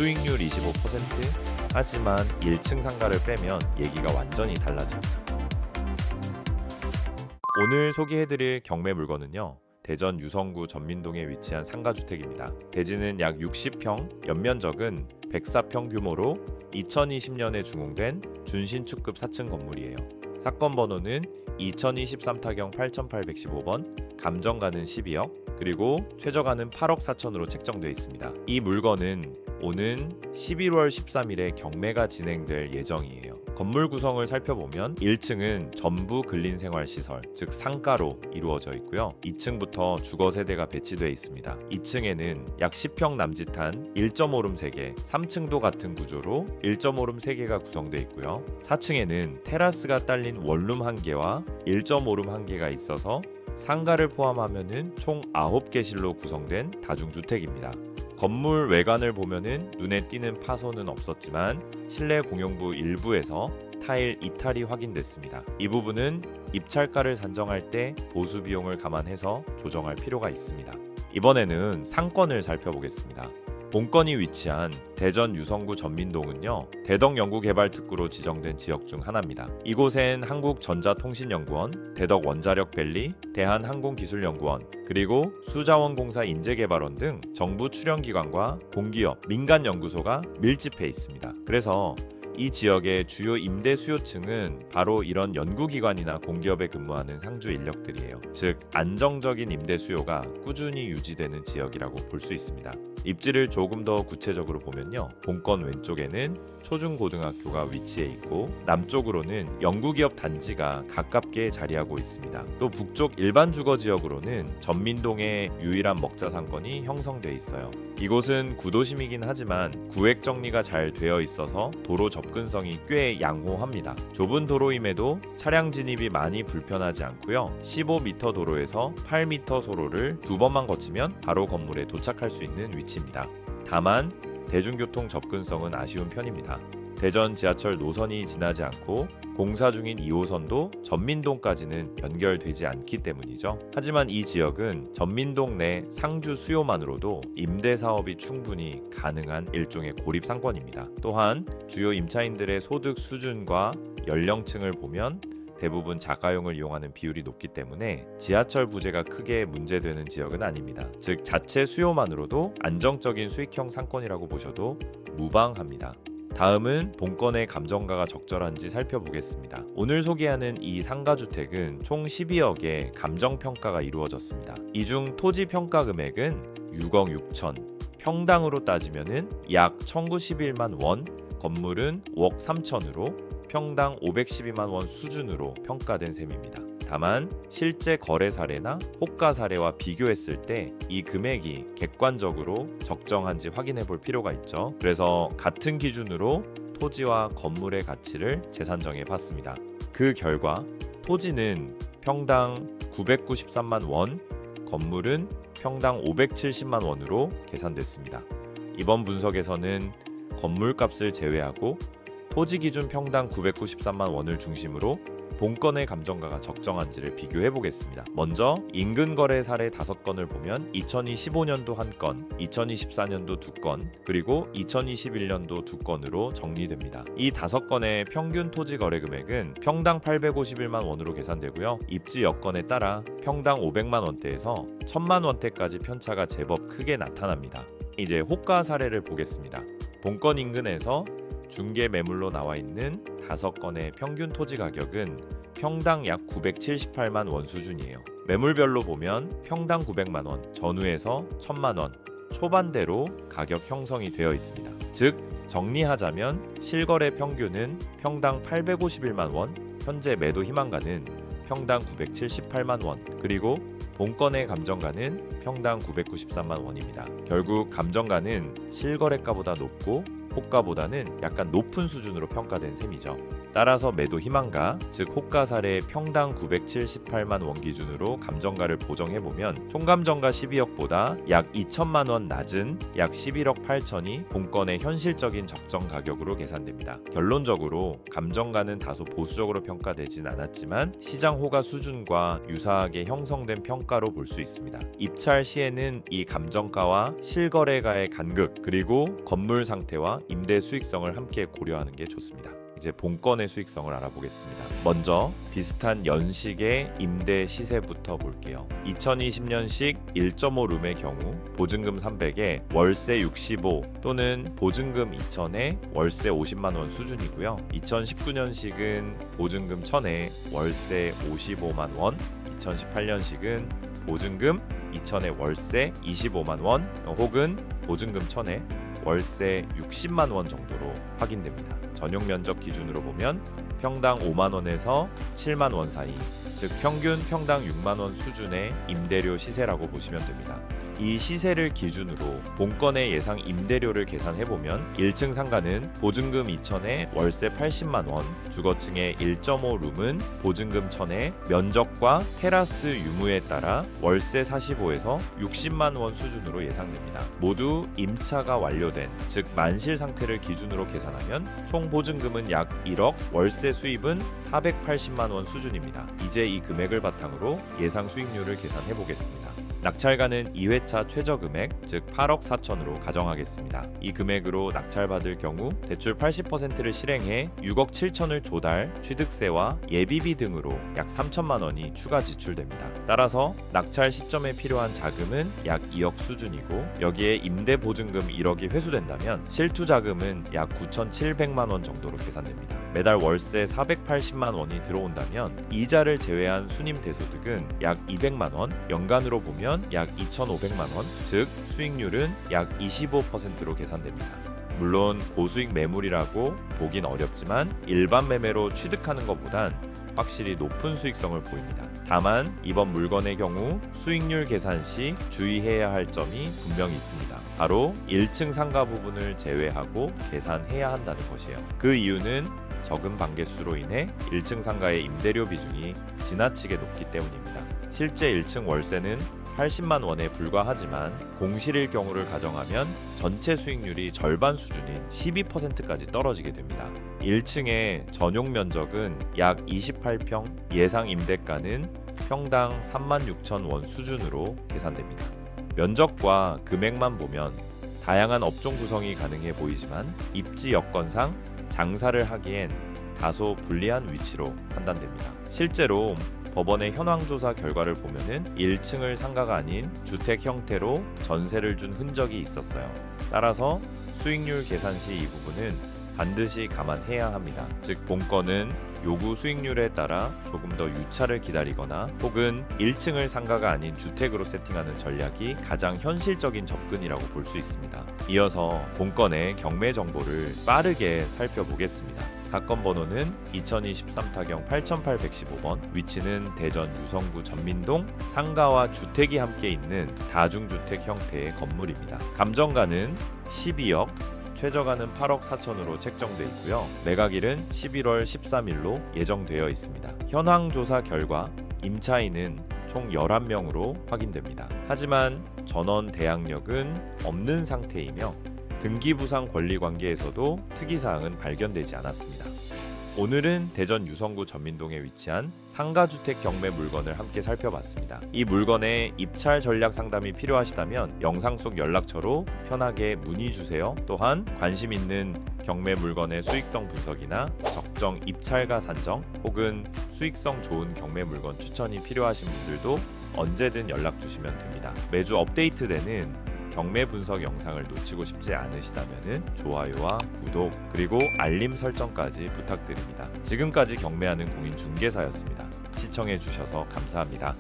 수익률 25%? 하지만 1층 상가를 빼면 얘기가 완전히 달라집니다. 오늘 소개해드릴 경매 물건은요, 대전 유성구 전민동에 위치한 상가주택입니다. 대지는 약 60평, 연면적은 104평 규모로 2020년에 준공된 준신축급 4층 건물이에요. 사건 번호는 2023타경 8815번, 감정가는 12억, 그리고 최저가는 8억 4천으로 책정되어 있습니다. 이 물건은 오는 11월 13일에 경매가 진행될 예정이에요. 건물 구성을 살펴보면 1층은 전부 근린생활시설, 즉 상가로 이루어져 있고요. 2층부터 주거세대가 배치되어 있습니다. 2층에는 약 10평 남짓한 1.5룸 3개, 3층도 같은 구조로 1.5룸 3개가 구성되어 있고요. 4층에는 테라스가 딸린 원룸 1개와 1.5룸 1개가 있어서 상가를 포함하면 총 9개실로 구성된 다중주택입니다. 건물 외관을 보면은 눈에 띄는 파손은 없었지만 실내 공용부 일부에서 타일 이탈이 확인됐습니다. 이 부분은 입찰가를 산정할 때 보수 비용을 감안해서 조정할 필요가 있습니다. 이번에는 상권을 살펴보겠습니다. 본건이 위치한 대전 유성구 전민동은요, 대덕연구개발특구로 지정된 지역 중 하나입니다. 이곳엔 한국전자통신연구원, 대덕원자력밸리, 대한항공기술연구원, 그리고 수자원공사 인재개발원 등 정부 출연기관과 공기업, 민간연구소가 밀집해 있습니다. 그래서 이 지역의 주요 임대 수요층은 바로 이런 연구기관이나 공기업에 근무하는 상주 인력들이에요. 즉 안정적인 임대 수요가 꾸준히 유지되는 지역이라고 볼 수 있습니다. 입지를 조금 더 구체적으로 보면요, 본건 왼쪽에는 초중고등학교가 위치해 있고 남쪽으로는 연구기업 단지가 가깝게 자리하고 있습니다. 또 북쪽 일반 주거지역으로는 전민동의 유일한 먹자 상권이 형성돼 있어요. 이곳은 구도심이긴 하지만 구획 정리가 잘 되어 있어서 도로 접근성이 꽤 양호합니다. 좁은 도로임에도 차량 진입이 많이 불편하지 않고요. 15m 도로에서 8m 소로를 2번만 거치면 바로 건물에 도착할 수 있는 위치입니다. 다만 대중교통 접근성은 아쉬운 편입니다. 대전 지하철 노선이 지나지 않고 공사 중인 2호선도 전민동까지는 연결되지 않기 때문이죠. 하지만 이 지역은 전민동 내 상주 수요만으로도 임대 사업이 충분히 가능한 일종의 고립 상권입니다. 또한 주요 임차인들의 소득 수준과 연령층을 보면 대부분 자가용을 이용하는 비율이 높기 때문에 지하철 부재가 크게 문제되는 지역은 아닙니다. 즉 자체 수요만으로도 안정적인 수익형 상권이라고 보셔도 무방합니다. 다음은 본건의 감정가가 적절한지 살펴보겠습니다. 오늘 소개하는 이 상가주택은 총 12억의 감정평가가 이루어졌습니다. 이 중 토지 평가 금액은 6억 6천, 평당으로 따지면 약 1911만 원, 건물은 5억 3천으로 평당 512만 원 수준으로 평가된 셈입니다. 다만 실제 거래 사례나 호가 사례와 비교했을 때 이 금액이 객관적으로 적정한지 확인해 볼 필요가 있죠. 그래서 같은 기준으로 토지와 건물의 가치를 재산정해 봤습니다. 그 결과 토지는 평당 993만 원, 건물은 평당 570만 원으로 계산됐습니다. 이번 분석에서는 건물값을 제외하고 토지 기준 평당 993만 원을 중심으로 본건의 감정가가 적정한지를 비교해 보겠습니다. 먼저 인근 거래 사례 5건을 보면 2025년도 1건, 2024년도 2건, 그리고 2021년도 2건으로 정리됩니다. 이 5건의 평균 토지 거래 금액은 평당 851만 원으로 계산되고요. 입지 여건에 따라 평당 500만 원대에서 1000만 원대까지 편차가 제법 크게 나타납니다. 이제 호가 사례를 보겠습니다. 본건 인근에서 중개 매물로 나와 있는 5건의 평균 토지 가격은 평당 약 978만 원 수준이에요. 매물별로 보면 평당 900만 원, 전후에서 1000만 원, 초반대로 가격 형성이 되어 있습니다. 즉 정리하자면 실거래 평균은 평당 851만 원, 현재 매도 희망가는 평당 978만 원, 그리고 본건의 감정가는 평당 993만 원입니다. 결국 감정가는 실거래가보다 높고 호가보다는 약간 높은 수준으로 평가된 셈이죠. 따라서 매도 희망가, 즉 호가사례 평당 978만 원 기준으로 감정가를 보정해보면 총감정가 12억보다 약 2천만 원 낮은 약 11억 8천이 본건의 현실적인 적정 가격으로 계산됩니다. 결론적으로 감정가는 다소 보수적으로 평가되진 않았지만 시장 호가 수준과 유사하게 형성된 평가로 볼 수 있습니다. 입찰 시에는 이 감정가와 실거래가의 간극, 그리고 건물 상태와 임대 수익성을 함께 고려하는 게 좋습니다. 이제 본건의 수익성을 알아보겠습니다. 먼저 비슷한 연식의 임대 시세부터 볼게요. 2020년식 1.5룸의 경우 보증금 300에 월세 65 또는 보증금 2,000에 월세 50만 원 수준이고요. 2019년식은 보증금 1,000에 월세 55만 원, 2018년식은 보증금 2,000에 월세 25만 원 혹은 보증금 1,000에 월세 60만 원 정도로 확인됩니다. 전용 면적 기준으로 보면 평당 5만 원에서 7만 원 사이, 즉 평균 평당 6만 원 수준의 임대료 시세라고 보시면 됩니다. 이 시세를 기준으로 본건의 예상 임대료를 계산해보면 1층 상가는 보증금 2,000에 월세 80만 원, 주거층의 1.5룸은 보증금 1,000에 면적과 테라스 유무에 따라 월세 45에서 60만 원 수준으로 예상됩니다. 모두 임차가 완료된, 즉 만실 상태를 기준으로 계산하면 총 보증금은 약 1억, 월세 수입은 480만 원 수준입니다. 이제 이 금액을 바탕으로 예상 수익률을 계산해 보겠습니다. 낙찰가는 2회차 최저금액, 즉 8억 4천으로 가정하겠습니다. 이 금액으로 낙찰받을 경우 대출 80%를 실행해 6억 7천을 조달, 취득세와 예비비 등으로 약 3천만 원이 추가 지출됩니다. 따라서 낙찰 시점에 필요한 자금은 약 2억 수준이고 여기에 임대 보증금 1억이 회수된다면 실투 자금은 약 9,700만 원 정도로 계산됩니다. 매달 월세 480만 원이 들어온다면 이자를 제외한 순임 대소득은 약 200만 원, 연간으로 보면 약 2,500만 원, 즉 수익률은 약 25%로 계산됩니다. 물론 고수익 매물이라고 보긴 어렵지만 일반 매매로 취득하는 것보단 확실히 높은 수익성을 보입니다. 다만 이번 물건의 경우 수익률 계산 시 주의해야 할 점이 분명히 있습니다. 바로 1층 상가 부분을 제외하고 계산해야 한다는 것이에요. 그 이유는 적은 반개수로 인해 1층 상가의 임대료 비중이 지나치게 높기 때문입니다. 실제 1층 월세는 80만 원에 불과하지만 공실일 경우를 가정하면 전체 수익률이 절반 수준인 12%까지 떨어지게 됩니다. 1층의 전용 면적은 약 28평, 예상 임대가는 평당 36,000원 수준으로 계산됩니다. 면적과 금액만 보면 다양한 업종 구성이 가능해 보이지만 입지 여건상 장사를 하기엔 다소 불리한 위치로 판단됩니다. 실제로 법원의 현황조사 결과를 보면은 1층을 상가가 아닌 주택 형태로 전세를 준 흔적이 있었어요. 따라서 수익률 계산 시 이 부분은 반드시 감안해야 합니다. 즉 본건은 요구 수익률에 따라 조금 더 유차를 기다리거나 혹은 1층을 상가가 아닌 주택으로 세팅하는 전략이 가장 현실적인 접근이라고 볼 수 있습니다. 이어서 본건의 경매 정보를 빠르게 살펴보겠습니다. 사건 번호는 2023 타경 8815번, 위치는 대전 유성구 전민동, 상가와 주택이 함께 있는 다중주택 형태의 건물입니다. 감정가는 12억, 최저가는 8억 4천으로 책정돼 있고요. 매각일은 11월 13일로 예정되어 있습니다. 현황조사 결과 임차인은 총 11명으로 확인됩니다. 하지만 전원 대항력은 없는 상태이며 등기부상 권리관계에서도 특이사항은 발견되지 않았습니다. 오늘은 대전 유성구 전민동에 위치한 상가주택 경매 물건을 함께 살펴봤습니다. 이 물건의 입찰 전략 상담이 필요하시다면 영상 속 연락처로 편하게 문의 주세요. 또한 관심 있는 경매 물건의 수익성 분석이나 적정 입찰가 산정 혹은 수익성 좋은 경매 물건 추천이 필요하신 분들도 언제든 연락 주시면 됩니다. 매주 업데이트되는 경매 분석 영상을 놓치고 싶지 않으시다면 좋아요와 구독 그리고 알림 설정까지 부탁드립니다. 지금까지 경매하는 공인중개사였습니다. 시청해 주셔서 감사합니다.